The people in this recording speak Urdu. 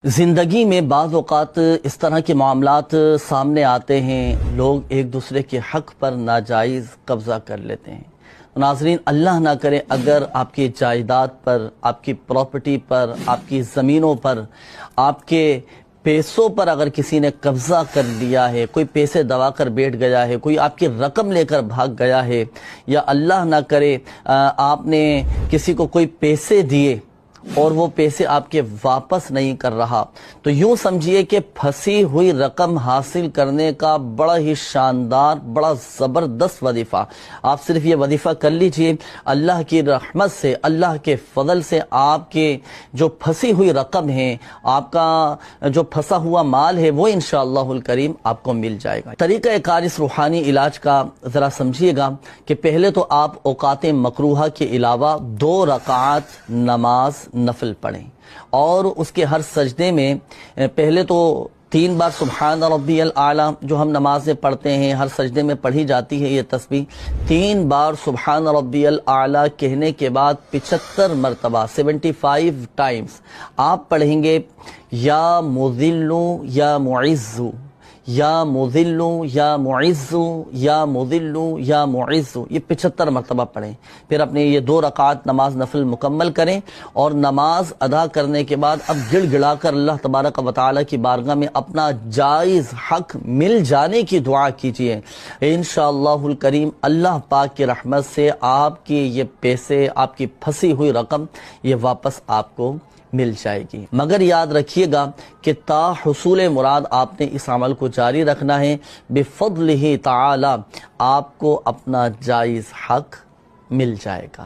زندگی میں بعض اوقات اس طرح کے معاملات سامنے آتے ہیں، لوگ ایک دوسرے کے حق پر ناجائز قبضہ کر لیتے ہیں۔ ناظرین، اللہ نہ کرے اگر آپ کی جائیداد پر، آپ کی پراپرٹی پر، آپ کی زمینوں پر، آپ کے پیسوں پر اگر کسی نے قبضہ کر لیا ہے، کوئی پیسے دبا کر بیٹھ گیا ہے، کوئی آپ کی رقم لے کر بھاگ گیا ہے، یا اللہ نہ کرے آپ نے کسی کو کوئی پیسے دیے اور وہ پیسے آپ کے واپس نہیں کر رہا، تو یوں سمجھیے کہ پھنسی ہوئی رقم حاصل کرنے کا بڑا ہی شاندار، بڑا زبردست وظیفہ، آپ صرف یہ وظیفہ کر لیجئے، اللہ کی رحمت سے، اللہ کے فضل سے آپ کے جو پھنسی ہوئی رقم ہے، آپ کا جو پھنسا ہوا مال ہے، وہ انشاءاللہ الکریم آپ کو مل جائے گا۔ طریقہ کار اس روحانی علاج کا ذرا سمجھیے گا کہ پہلے تو آپ اوقات مکروہہ کے علاوہ 2 رکعات نماز نفل پڑھیں، اور اس کے ہر سجدے میں پہلے تو 3 بار سبحان ربی الاعلی جو ہم نماز میں پڑھتے ہیں، ہر سجدے میں پڑھی جاتی ہے یہ تسبیح، 3 بار سبحان ربی الاعلی کہنے کے بعد 75 مرتبہ 75 ٹائمز آپ پڑھیں گے یا مذل یا معز، یا مذل یا معز، یا مذل یا معز، یہ 75 مرتبہ پڑھیں۔ پھر اپنے یہ 2 رکعات نماز نفل مکمل کریں، اور نماز ادا کرنے کے بعد اب گڑ گڑا کر اللہ تبارک و تعالی کی بارگاہ میں اپنا جائز حق مل جانے کی دعا کیجئے۔ انشاءاللہ الکریم اللہ پاک کی رحمت سے آپ کی یہ پیسے، آپ کی پھنسی ہوئی رقم، یہ واپس آپ کو مل جائے گی۔ مگر یاد رکھیے گا کہ تا حصول مراد آپ نے اس عمل کو جاری رکھنا ہے، بفضلہ تعالی آپ کو اپنا جائز حق مل جائے گا۔